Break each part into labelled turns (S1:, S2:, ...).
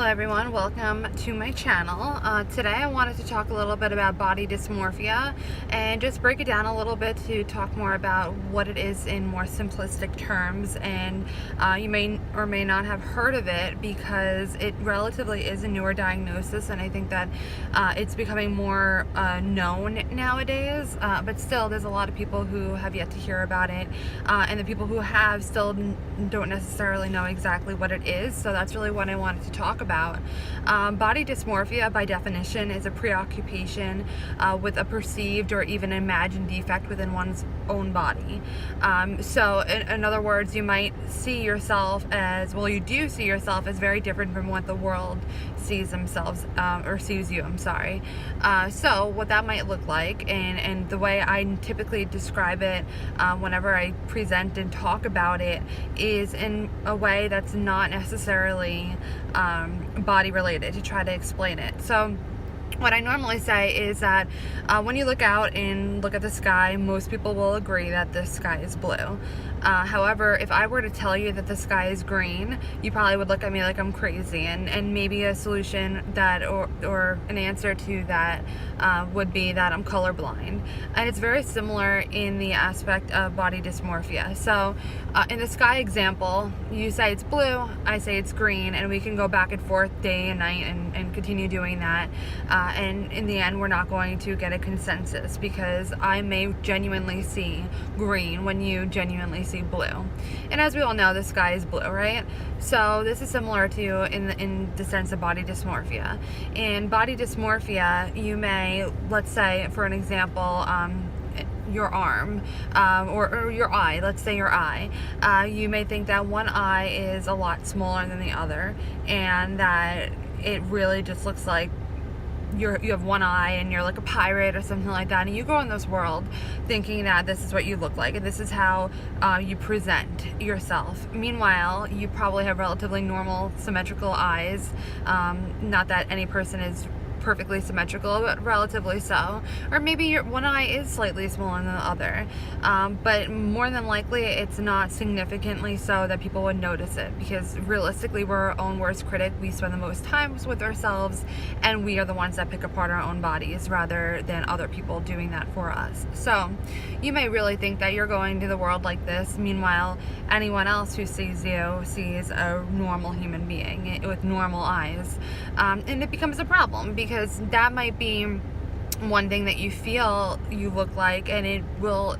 S1: everyone, welcome to my channel. Today I wanted to talk a little bit about body dysmorphia and just break it down a little bit to talk more about what it is in more simplistic terms. And you may or may not have heard of it because it relatively is a newer diagnosis, and I think that it's becoming more known nowadays, but still there's a lot of people who have yet to hear about it, and the people who have still don't necessarily know exactly what it is. So that's really what I wanted to talk about. Body dysmorphia, by definition, is a preoccupation with a perceived or even imagined defect within one's own body. So in other words, you might see yourself as, well, you do see yourself as very different from what the world sees themselves, or sees you, I'm sorry. So what that might look like, and the way I typically describe it whenever I present and talk about it, is in a way that's not necessarily body related, to try to explain it. So what I normally say is that when you look out and look at the sky, most people will agree that the sky is blue. However, if I were to tell you that the sky is green, you probably would look at me like I'm crazy, and maybe a solution that or an answer to that would be that I'm colorblind. And it's very similar in the aspect of body dysmorphia. So in the sky example, you say it's blue, I say it's green, and we can go back and forth day and night and continue doing that. And in the end, we're not going to get a consensus, because I may genuinely see green when you genuinely see blue. And as we all know, the sky is blue, right? So this is similar to in the sense of body dysmorphia. In body dysmorphia, you may, let's say for an example, your arm, or your eye, let's say your eye, you may think that one eye is a lot smaller than the other, and that it really just looks like you have one eye and you're like a pirate or something like that, and you go in this world thinking that this is what you look like and this is how you present yourself. Meanwhile, you probably have relatively normal symmetrical eyes. Not that any person is perfectly symmetrical, but relatively so. Or maybe your one eye is slightly smaller than the other, but more than likely it's not significantly so that people would notice it, because realistically we're our own worst critic. We spend the most time with ourselves, and we are the ones that pick apart our own bodies rather than other people doing that for us. So you may really think that you're going to the world like this. Meanwhile, anyone else who sees you sees a normal human being with normal eyes, and it becomes a problem, because that might be one thing that you feel you look like, and it will,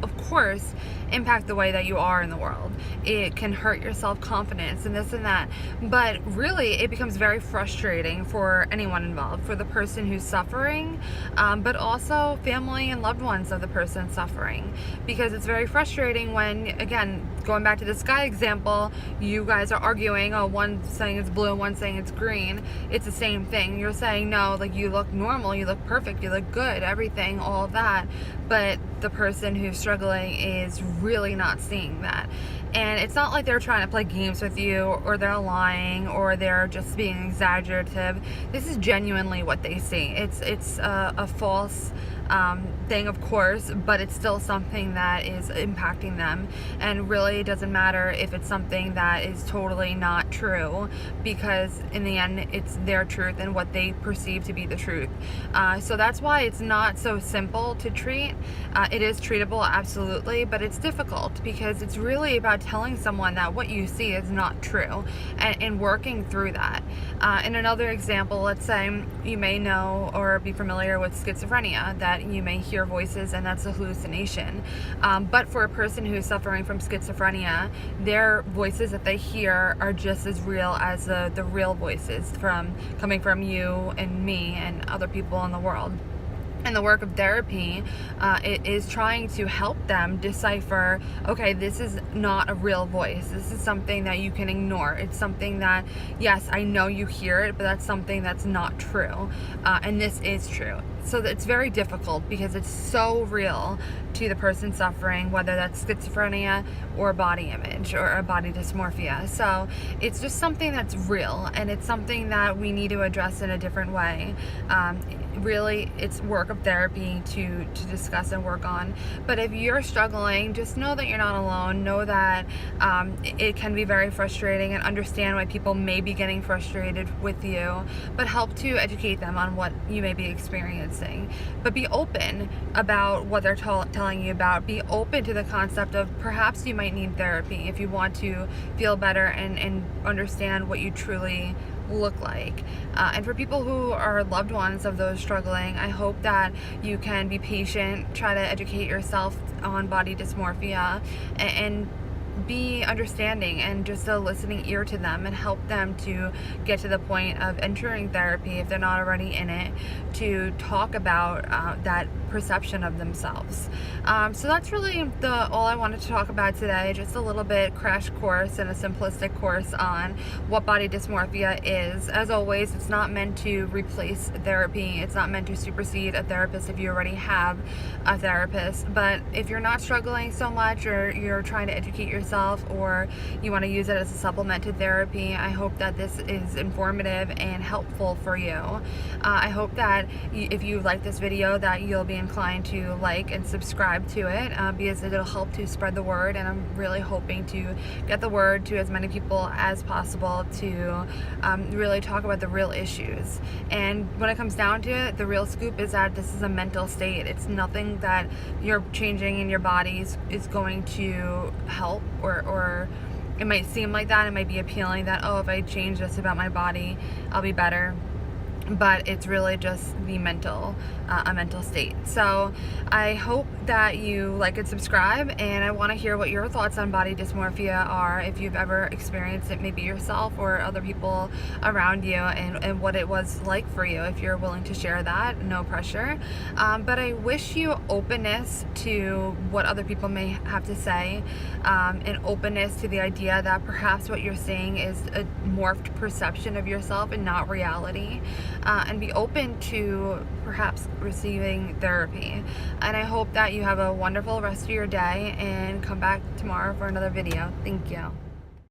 S1: of course, impact the way that you are in the world. It can hurt your self-confidence and this and that, but really it becomes very frustrating for anyone involved, for the person who's suffering, but also family and loved ones of the person suffering, because it's very frustrating when, again, going back to the sky example, you guys are arguing, oh, one saying it's blue, one saying it's green. It's the same thing. You're saying, no, like, you look normal, you look perfect, you look good, everything, all of that, but the person who's struggling is really not seeing that. And it's not like they're trying to play games with you, or they're lying, or they're just being exaggerative. This is genuinely what they see. It's a false thing, of course, but it's still something that is impacting them. And really, it doesn't matter if it's something that is totally not true, because in the end, it's their truth and what they perceive to be the truth. So that's why it's not so simple to treat. It is treatable, absolutely, but it's difficult, because it's really about telling someone that what you see is not true, and working through that. In another example, let's say you may know or be familiar with schizophrenia, that you may hear voices and that's a hallucination. But for a person who's suffering from schizophrenia, their voices that they hear are just as real as the real voices coming from you and me and other people in the world. And the work of therapy, it is trying to help them decipher, okay, this is not a real voice. This is something that you can ignore. It's something that, yes, I know you hear it, but that's something that's not true. And this is true. so that it's very difficult because it's so real to the person suffering, whether that's schizophrenia or body image or body dysmorphia. So it's just something that's real, and it's something that we need to address in a different way. Really, it's work of therapy to discuss and work on. But if you're struggling, just know that you're not alone. Know that it can be very frustrating, and understand why people may be getting frustrated with you, but help to educate them on what you may be experiencing. But be open about what they're telling you about. Be open to the concept of perhaps you might need therapy if you want to feel better and understand what you truly look like. And for people who are loved ones of those struggling, I hope that you can be patient, try to educate yourself on body dysmorphia, and be understanding and just a listening ear to them, and help them to get to the point of entering therapy if they're not already in it, to talk about that perception of themselves. So that's really all I wanted to talk about today. Just a little bit crash course and a simplistic course on what body dysmorphia is. As always, it's not meant to replace therapy. It's not meant to supersede a therapist if you already have a therapist. But if you're not struggling so much, or you're trying to educate yourself, or you want to use it as a supplement to therapy, I hope that this is informative and helpful for you. I hope that if you like this video, that you'll be inclined to like and subscribe to it, because it'll help to spread the word, and I'm really hoping to get the word to as many people as possible to really talk about the real issues. And when it comes down to it, the real scoop is that this is a mental state. It's nothing that you're changing in your body is going to help, or it might seem like that. It might be appealing that, oh, if I change this about my body, I'll be better. But it's really just a mental state. So I hope that you like and subscribe, and I want to hear what your thoughts on body dysmorphia are, if you've ever experienced it, maybe yourself or other people around you, and what it was like for you. If you're willing to share that, no pressure. But I wish you openness to what other people may have to say, and openness to the idea that perhaps what you're saying is a morphed perception of yourself and not reality. And be open to perhaps receiving therapy. And I hope that you have a wonderful rest of your day, and come back tomorrow for another video. Thank you.